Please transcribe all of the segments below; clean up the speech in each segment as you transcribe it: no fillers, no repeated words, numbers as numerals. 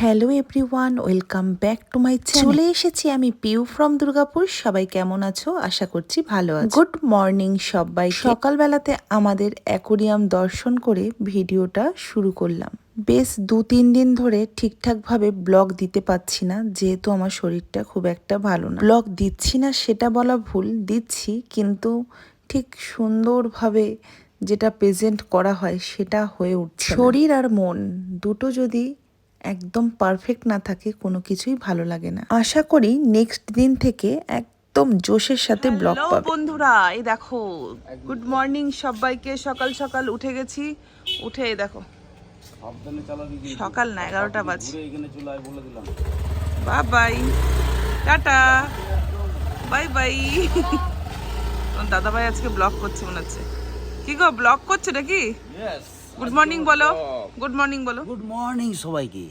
Hello everyone, welcome back to my channel. চলে এসেছি আমি পিউ ফ্রম দুর্গাপুর। সবাই কেমন আছো? আশা করছি ভালো আছো। গুড মর্নিং সবাই। সকালবেলাতে আমাদের অ্যাকোরিয়াম দর্শন করে ভিডিওটা শুরু করলাম। বেশ 2-3 দিন ধরে ঠিকঠাকভাবে ব্লগ দিতে পারছি না, যেহেতু আমার শরীরটা খুব একটা ভালো না। ব্লগ দিচ্ছি না সেটা বলা ভুল, দিচ্ছি কিন্তু ঠিক সুন্দরভাবে যেটা প্রেজেন্ট করা হয় সেটা হয়ে উঠছে না। শরীর আর মন দুটো যদি একদম পারফেক্ট না থাকে কোনো কিছুই ভালো লাগে না। আশা করি নেক্সট দিন থেকে একদম জোশের সাথে ব্লগ পাবে। বন্ধুরা, এই দেখো, গুড মর্নিং সবাইকে। সকাল সকাল উঠে গেছি। উঠে এই দেখো, সকাল না 11টা বাজে। Bye bye, tata, bye bye. দাদা ভাই আজকে ব্লগ করছে মনে হচ্ছে। কি গো, ব্লগ করছে নাকি? গুড মর্নিং বলো, গুড মর্নিং বলো। গুড মর্নিং সবাইকে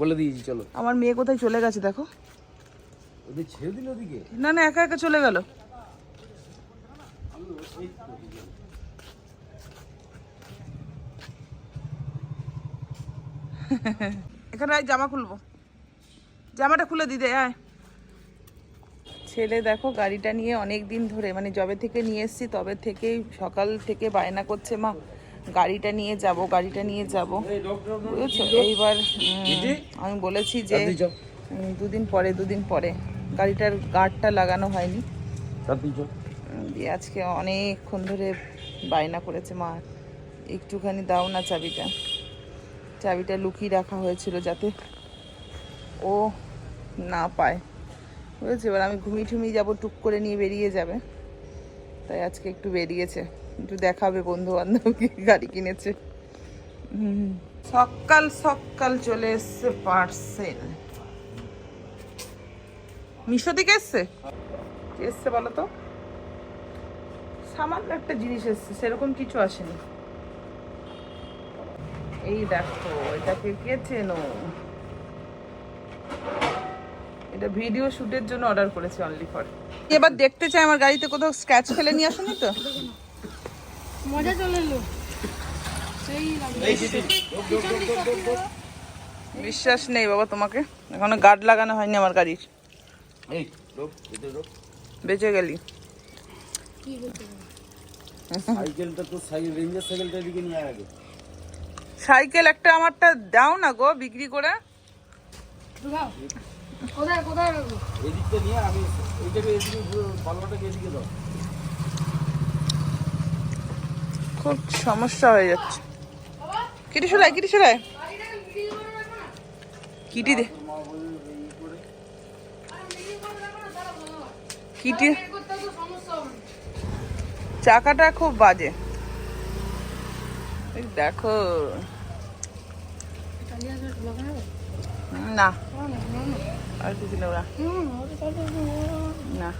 বলে দিয়েছি। চলো, আমার মেয়ে কোথায় চলে গেছে দেখো। ওদের ছেড়ে দিল ওদিকে। না না, একা একা চলে গেল। এখানে জামা খুলবো, জামাটা খুলে দিদে আয়। ছেলে দেখো গাড়িটা নিয়ে অনেক দিন ধরে, মানে যবে থেকে নিয়ে এসেছি তবে থেকেই সকাল থেকে বায়না করছে, মা গাড়িটা নিয়ে যাব, গাড়িটা নিয়ে যাব, বুঝেছো? এইবার আমি বলেছি যে দুদিন পরে গাড়িটার গার্ডটা লাগানো হয়নি। দিয়ে আজকে অনেকক্ষণ ধরে বায়না করেছে, মা একটুখানি দাও না চাবিটা। চাবিটা লুকিয়ে রাখা হয়েছিল যাতে ও না পায়, বুঝেছে? এবার আমি ঘুমিয়ে যাবো, টুক করে নিয়ে বেরিয়ে যাবে, তাই আজকে একটু বেরিয়েছে, একটু দেখাবে বন্ধু বান্ধবকে গাড়ি কিনেছে। সকাল সকাল চলে এসছে পার্সেল। মিশো থেকে এসছে। কি এসছে বলো তো? সামান্য একটা জিনিস এসছে, সেরকম কিছু আসেনি। এই দেখো, এটাকে কে চেনো? এটা ভিডিও শুটের জন্য অর্ডার করেছে, অনলি ফর। এবার দেখতে চাই আমার গাড়িতে কোথাও স্ক্র্যাচ ফেলে নিয়ে আসেনি তো? মজা চলে এলো, সেই বিশ্বাস নেই বাবা তোমাকে, এখনো গার্ড লাগানো হয়নি আমার গাড়ির। বেঁচে গেলি। কি হচ্ছে? সাইকেলটা তো রেঞ্জার সাইকেলটা এদিকে নিয়ে আগে। সাইকেল একটা আমারটা দাও না গো, বিক্রি করে। কোথায় কোথায় রাখবো? এদিকটা নিয়ে আমি এইটাকে এদিকে পাল্লাটাকে এদিকে দাও। খুব সমস্যা হয়ে যাচ্ছে। কিটি সরাই, কিটি সরাই, কিটি দে, কিটি। চাকাটা খুব বাজে, এই দেখো। না আর কিছু নেই ওরা, না।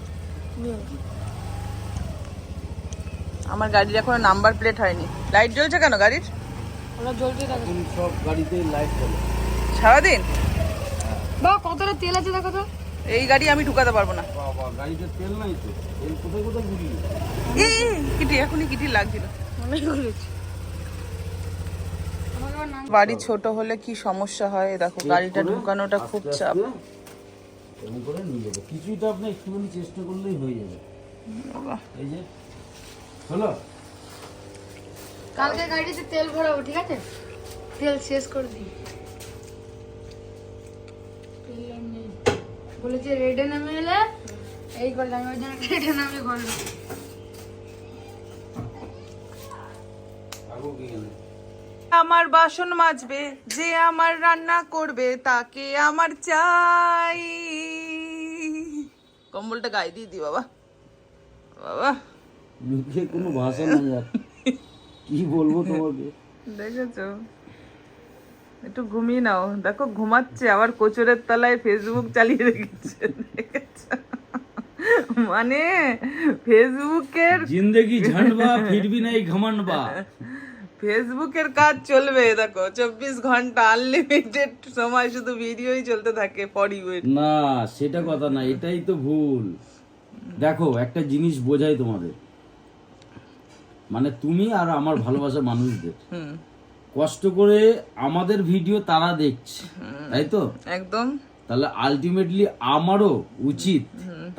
আমার গাড়ির এখনো নাম্বার প্লেট হয়নি। লাইট জ্বলছে কেন গাড়ির? ওরা জ্বলতে থাকে এখন সব গাড়িতে লাইট জ্বলে সারাদিন। বা কতটা তেল আছে দেখো তো। এই গাড়ি আমি ঢুকাতে পারবো না। বাবা, গাড়িতে তেল নাই তো। তেল কোথায় কোথায় ঘুরিয়ে কিটি, এখনই কিটি লাগছিল। মনে করেছি আমাকে আবার নাম বাড়ি ছোট হলে কি সমস্যা হয়, দেখো গাড়িটা ঢুকানোটা খুব চাপ। এমন করে নিয়ে যাবে, কিছুটা আপনি একটুখানি চেষ্টা করলেই হয়ে যাবে। বাবা, এই যে হলো। কালকে গাড়িতে তেল ভরাবো, ঠিক আছে? তেল শেষ করে দিই। বলেছে রেডে নামে এলে এই করলে, আমি ওই জন্য রেডে নামে করলো। আমার বাসন মাজবে, যে আমার রান্না করবে, তাকে আমার চাই। কম্বলটা গায়ে দিয়ে দি বাবা। বাবা মুখে কোনো ভাষা নেই আর কি বলবো তোমাকে। দেখেছো, একটু ঘুমিয়ে নাও। দেখো ঘুমাচ্ছে, আবার কোচরের তলায় ফেসবুক চালিয়ে রেখেছে, দেখেছো? মানে ফেসবুকের জিন্দেগি ঝান্ডবা ফিরবি নাই ঘমান্ডবা। ফেসবুকের কাজ চলবে, দেখো 24 ঘন্টা আনলিমিটেড সময় শুধু ভিডিওই চলতে থাকে ফর ইউ। না, সেটা কথা না, এটাই তো ভুল। দেখো একটা জিনিস বোঝাই তোমাদের, মানে তুমি আর আমার ভালোবাসা মানুষদের, কষ্ট করে আমাদের ভিডিও তারা দেখছে, তাই তো? একদম। তাহলে আলটিমেটলি আমারও উচিত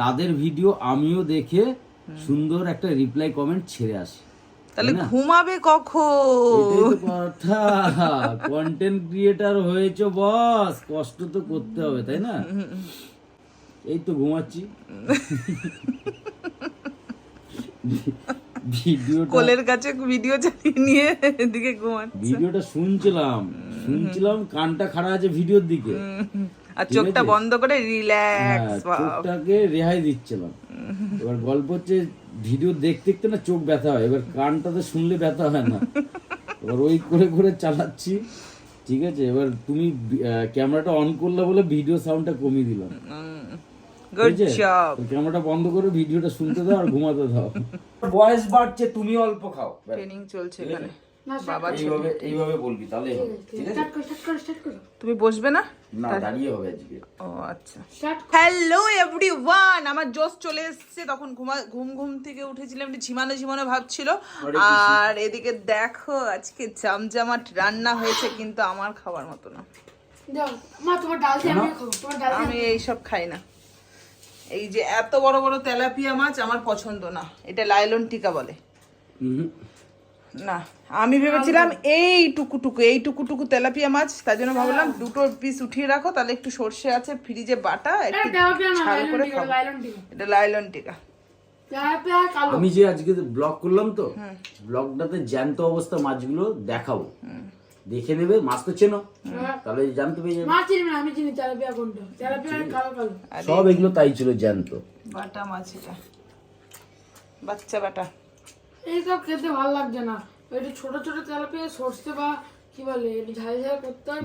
তাদের ভিডিও আমিও দেখে সুন্দর একটা রিপ্লাই কমেন্ট ছেড়ে আসি। তাহলে ঘুমাবে কখন? এটাই তো কথা, কন্টেন্ট ক্রিয়েটার হয়েছো বস, কষ্ট তো করতে হবে, তাই না? এই তো ঘুমাচ্ছি। ভিডিওটা কোলের কাছে ভিডিও চালিয়ে নিয়ে এদিকে ঘুমাচ্ছে। ভিডিওটা শুনছিলাম, কানটা খাড়া আছে ভিডিওর দিকে, আর চোখটা বন্ধ করে রিল্যাক্স। চোখটাকে রেহাই দিচ্ছিলাম। এবার গল্প হচ্ছে ভিডিও দেখতে দেখতে না চোখ ব্যথা হয়, এবার কানটাতে শুনলে ব্যথা হয় না, এবার ওই করে করে চালাচ্ছি। ঠিক আছে, এবার তুমি ক্যামেরাটা অন করলে বলে ভিডিও সাউন্ডটা কমিয়ে দিলাম। Good job. ক্যামেরাটা বন্ধ করে ভিডিওটা শুনতে দাও আর ঘুমাতে দাও। বয়স বাড়ছে, তুমি অল্প খাও। ট্রেনিং চলছে এখানে। বাবা এইভাবে বলবি তাহলে হবে, ঠিক আছে? স্টার্ট করো। তুমি বসবে না? না, দাঁড়িয়ে হবে আজকে। ও আচ্ছা। হ্যালো এভরিওয়ান, আমার জোশ চলে এসেছে। তখন ঘুম থেকে উঠেছিলাম, একটু ঝিমানো ঝিমানো ভাবছিল। আর এদিকে দেখো আজকে জমজমাট রান্না হয়েছে, কিন্তু আমার খাবার মতো না। দাও মা, তোমার ডাল দিয়ে আমি খাবো। তোমার ডাল আমি এইসব খাই না। এই যে এত বড় বড় তেলাপিয়া মাছ আমার পছন্দ না, এটা লাইলন টিকা বলে না। আমি ভেবেছিলাম এইটুকু তেলাপিয়া মাছ, তার জন্য ভাবলাম দুটো পিস উঠিয়ে রাখো, তাহলে একটু সর্ষে আছে ফ্রিজে বাটা, একটু ঝাল করে খাবো। এটা লাইলন টিকা। আমি যে আজকে ব্লগ করলাম তো, ব্লগটাতে জ্যান্ত অবস্থা মাছগুলো দেখাবো, দেখে নেবে। মাছ তো চেনো, তাহলে জানতে পেরে যাবে। মাছ চিনি না, আমি চিনি তেলাপিয়া কোনটা। তেলাপিয়া কালো কালো সব এগুলো তাই ছিল জ্যান্ত বাটা মাছ, এটা বাচ্চা বাটা। এইসব খেতে ভালো লাগছে না। ওইটা ছোট ছোট তেলাপিয়া সর্ষে বা কি বলে একটু ঝাল ঝাল করতে হয়।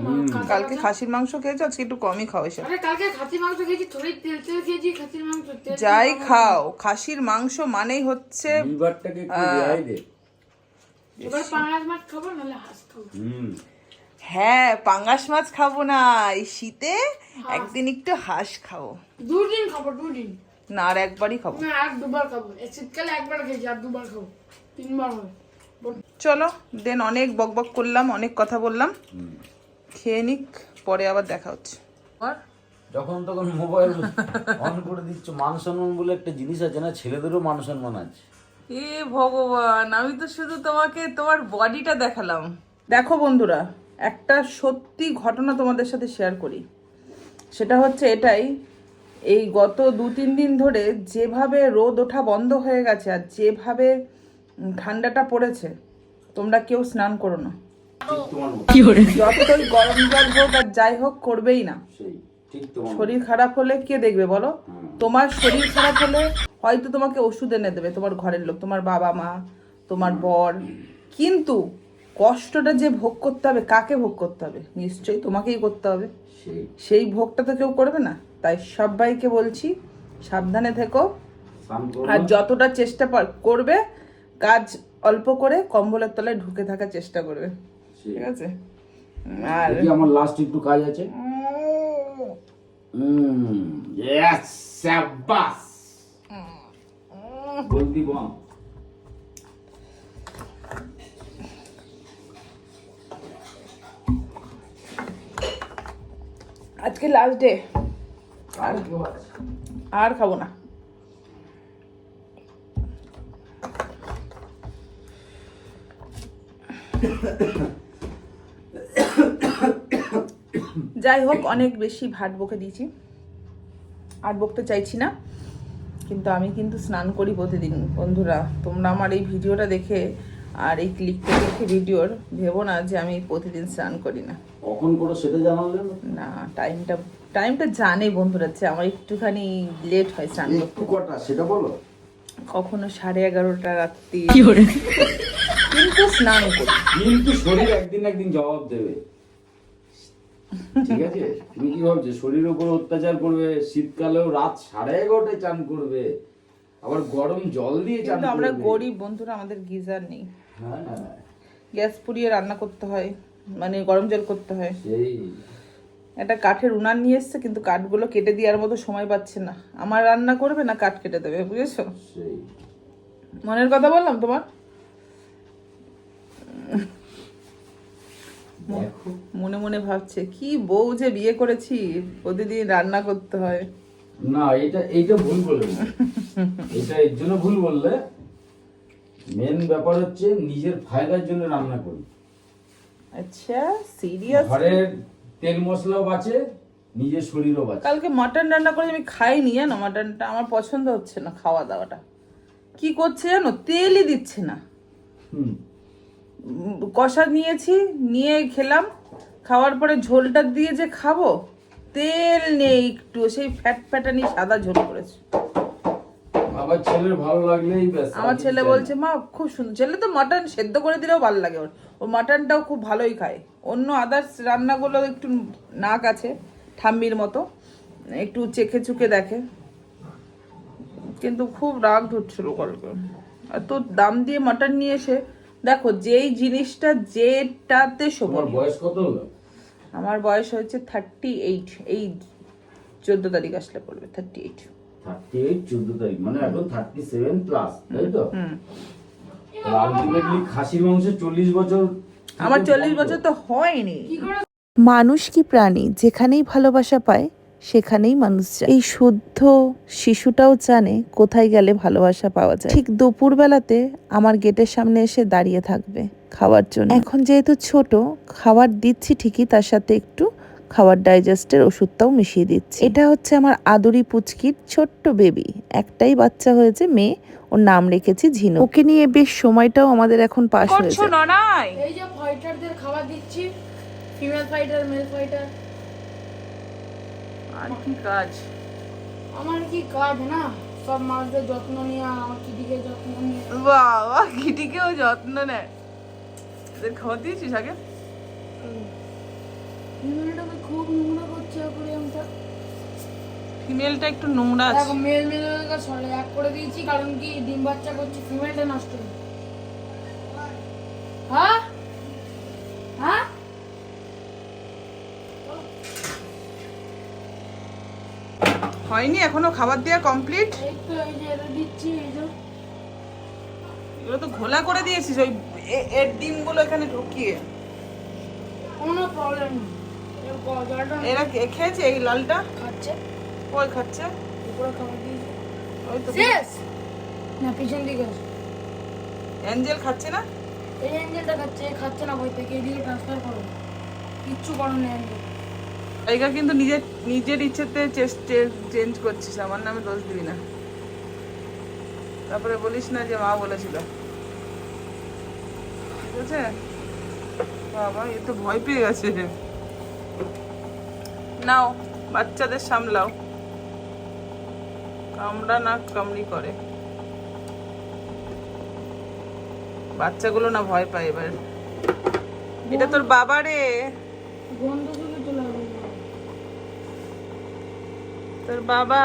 কালকে খাসির মাংস খেয়েছো, আজকে একটু কমই খাও এসব। আরে কালকে খাসির মাংস খেয়েছি, থোড়ি তেল তেল খেয়েছি। খাসির মাংস তেল যাই খাও, খাসির মাংস মানেই হচ্ছে লিভারটাকে একটু রেহাই দে। এবার পাঙাশ মাছ খাবো, নাহলে হাঁস খাবো। হ্যাঁ, পাঙ্গাস মাছ খাবো না, এই শীতে একদিন একটু হাঁস খাবো। দুদিন খাবো, দুদিন না, আর একবারই খাবো। না, এক দুবার খাবো। শীতকালে একবার খেয়েছি, আর দুবার খাবো, তিনবার হয়। চলো দেন, অনেক বকবক করলাম, অনেক কথা বললাম, খেয়ে নিক, পরে আবার দেখা হচ্ছে। যখন তখন মোবাইল অন করে দিচ্ছ। মান সম্মান বলে একটা জিনিস আছে না, ছেলেদেরও মান সম্মান আছে। এ ভগবান, আমি তো শুধু তোমাকে তোমার বডিটা দেখালাম। দেখো বন্ধুরা, একটা সত্যি ঘটনা তোমাদের সাথে শেয়ার করি। সেটা হচ্ছে এটাই, এই গত 2-3 দিন ধরে যেভাবে রোদ ওঠা বন্ধ হয়ে গেছে আর যেভাবে ঠান্ডাটা পড়েছে, তোমরা কেউ স্নান করো না। যতই গরম জল হোক আর যাই হোক, করবেই না। শরীর খারাপ হলে কে দেখবে বলো? তোমার শরীর খারাপ হলে হয়তো তোমাকে ওষুধ এনে দেবে তোমার ঘরের লোক, তোমার বাবা মা, তোমার বর, কিন্তু কষ্টটা যে ভোগ করতে হবে, কাকে ভোগ করতে হবে? নিশ্চয়ই তোমাকেই করতে হবে। সেই ভোগটা তো কেউ করবে না। তাই সবাইকে বলছি, সাবধানে থেকো, আর যতটা চেষ্টা করবে, কাজ অল্প করে কম্বলের তলায় ঢুকে থাকার চেষ্টা করবে, ঠিক আছে? আর আমার লাস্ট একটু কাজ আছে। ইয়েস, শাবাশ, বলদি বল। আজকে লাস্ট ডে, আর খাবো না। যাই হোক, অনেক বেশি ভাট বকে দিয়েছি, আর বকতে চাইছি না, কিন্তু আমি কিন্তু স্নান করি প্রতিদিন। বন্ধুরা, তোমরা আমার এই ভিডিওটা দেখে আর এই ক্লিপটা দেখে ভিডিওর ভেবো না যে আমি প্রতিদিন স্নান করি না। কখন করো সেটা জানালে না, টাইমটা জানে বন্ধুরা, যে আমার একটুখানি লেট হয় স্নান করতে। কটা সেটা বলো। কখনো 11:30 রাত্রি, কিন্তু স্নান করি। কিন্তু শরীর একদিন একদিন জবাব দেবে, ঠিক আছে? তুমি কি ভাবছো শরীরের উপর অত্যাচার করবে? শীতকালেও রাত 11:30টায় চান করবে, আবার গরম জল দিয়ে চান কিন্তু করবে। আমরা গরিব বন্ধুরা, আমাদের গিজার নেই, গ্যাস পুড়িয়ে রান্না করতে হয়, মানে গরম জল করতে হয়। সেই একটা কাঠের উনান নিয়ে এসছে, কিন্তু কাঠগুলো কেটে দেওয়ার মতো সময় পাচ্ছে না। আমার রান্না করবে না, কাঠ কেটে দেবে, বুঝেছো? সেই মনের কথা বললাম তোমার। দেখো মনে মনে ভাবছে কি বউ যে বিয়ে করেছি, প্রতিদিন রান্না করতে হয়। না, এইটা ভুল বললে না। এটা এর জন্য ভুল বললে, মেন ব্যাপার হচ্ছে নিজের ফায়দার জন্য রান্না করি। আচ্ছা, সিরিয়াস? ঘরের তেল মশলাও বাঁচে, নিজের শরীরও বাঁচে। কালকে মাটন রান্না করে আমি খাইনি, জানো? মাটনটা আমার পছন্দ হচ্ছে না, খাওয়া দাওয়াটা কি করছে জানো, তেলই দিচ্ছে না। হুম, কষা নিয়েছি, নিয়ে খেলাম, খাওয়ার পরে ঝোলটা দিয়ে যে খাবো, তেল নেই একটু, সেই ফ্যাট ফ্যাটানি সাদা ঝোল করেছে। আবার ছেলের ভালো লাগলেই ব্যাস। আমার ছেলে বলছে মা খুব সুন্দর। ছেলে তো মাটন সেদ্ধ করে দিলেও ভালো লাগে ওর, ও মাটনটাও খুব ভালোই খায়। অন্য আদার্স রান্নাগুলো একটু নাক আছে ঠাম্মির মতো, একটু চেখে চুকে দেখে, কিন্তু খুব রাগ ধরছিল কালকে। আর তোর দাম দিয়ে মাটন নিয়ে এসে দেখো, যেই জিনিসটা যেটাতে তোমার শোভনীয়। বয়স কত হলো? আমার বয়স হচ্ছে 38, এই 14 তারিখ আসলে পড়বে 38। 38 14 তারিখ মানে এখন 37 প্লাস, তাই তো? আলটিমেটলি খাসির মাংস 40 বছর। আমার 40 বছর তো হয়নি। মানুষ কি প্রাণী, যেখানেই ভালোবাসা পায় সেখানেই মানুষ যায়। এই শুদ্ধ শিশুটাও জানে কোথায় গেলে ভালোবাসা পাওয়া যায়। ঠিক দুপুরবেলাতে আমার গেটের সামনে এসে দাঁড়িয়ে থাকবে খাওয়ার জন্য। এখন যেহেতু ছোট, খাবার দিচ্ছি ঠিকই, তার সাথে একটু খাবার ডাইজেস্টের ওষুধটাও মিশিয়ে দিচ্ছি। এটা হচ্ছে আমার আদুরি পুচকির ছোট্ট বেবি, একটাই বাচ্চা হয়েছে, মেয়ে। ওর নাম রেখেছি ঝিনু। ওকে নিয়ে বেশ সময়টাও আমাদের এখন পাস হয়েছে। করছো ননাই? এই যে ফাইটারদের খাবার দিচ্ছি, ফিমেল ফাইটার, মেল ফাইটার। আর কি কাজ? আমার কি কাজ না, সব মাছদের যত্ন নিয়ে, আমার কিডিকে যত্ন নিয়ে। বাবা, কিটিকেও যত্ন নেয়। এদের খাবার দিয়েছিস আগে? ফিমেলটাকে খুব নোংরা করছে অ্যাকোয়ারিয়ামটা। ফিমেলটা একটু নোংরা আছে। দেখো মেলকে সরে এক করে দিয়েছি, কারণ কি ডিম বাচ্চা করছে, ফিমেলটা নষ্ট হবে। হ্যাঁ হ্যাঁ, হয়নি এখনো খাবার দেওয়া কমপ্লিট? এই তো এই যে এটা দিচ্ছি, এই যে এগুলো তো ঘোলা করে দিয়েছিস ওই এর ডিমগুলো এখানে ঢুকিয়ে। কোনো প্রবলেম নেই। জলটা এরা খেয়েছে এই লালটা? খাচ্ছে, কই খাচ্ছে? উপরে খাবার দিয়েছি। ওই তো শেষ না, পিছন দিকে আছে। অ্যাঞ্জেল খাচ্ছে না? এই অ্যাঞ্জেলটা খাচ্ছে, এ খাচ্ছে না, বই থেকে এদিকে ট্রান্সফার করো, কিচ্ছু করো না অ্যাঞ্জেল। এইটা কিন্তু নিজের ইচ্ছেতে চেঞ্জ করছিস, আমার নামে দোষ দিবি না। তারপরে বলিস না যে মা বলেছিল, ঠিক আছে? বাবা, এ তো ভয় পেয়ে গেছে। নাও, বাচ্চাদের সামলাও, কামড়া না কামড়ি করে। বাচ্চাগুলো না ভয় পায় এবার। এটা তোর বাবা রে, গন্ধ শুকে চলে যাবে। তোর বাবা।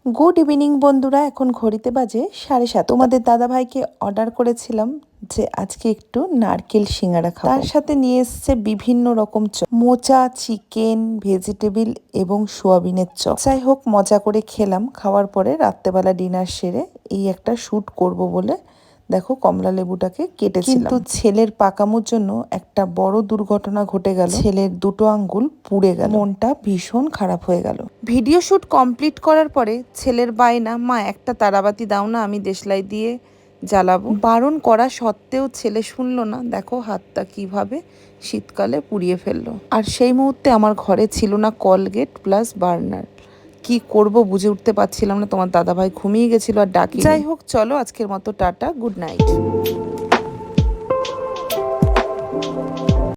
গুড ইভিনিং বন্ধুরা, এখন ঘড়িতে বাজে 7:30। তোমাদের দাদাভাইকে অর্ডার করেছিলাম যে আজকে একটু নারকেল সিঙ্গারা খাবো। তার সাথে নিয়ে এসছে বিভিন্ন রকম চপ, মোচা, চিকেন, ভেজিটেবিল এবং সোয়াবিনের চপ। যাই হোক, মজা করে খেলাম। খাওয়ার পরে রাত্রেবেলা ডিনার সেরে এই একটা শুট করব বলে দেখো কমলা লেবুটাকে কেটেছিলাম। কিন্তু ছেলের পাকামোর জন্য একটা বড় দুর্ঘটনা ঘটে গেল। ছেলের দুটো আঙ্গুল পুড়ে গেল, মনটা ভীষণ খারাপ হয়ে গেল। ভিডিও শুট কমপ্লিট করার পরে ছেলের বায়না, মা একটা তারাবাতি দাও না, আমি দেশলাই দিয়ে জ্বালাবো। বারণ করা সত্ত্বেও ছেলে শুনলো না। দেখো হাতটা কিভাবে শীতকালে পুড়িয়ে ফেললো। আর সেই মুহূর্তে আমার ঘরে ছিল না কলগেট প্লাস বার্নার। কি করব বুঝে উঠতে পারছিলাম না। তোমার দাদাভাই ঘুমিয়ে গেছিল আর ডাকি। যাই হোক, চলো আজকের মতো টাটা, গুড নাইট।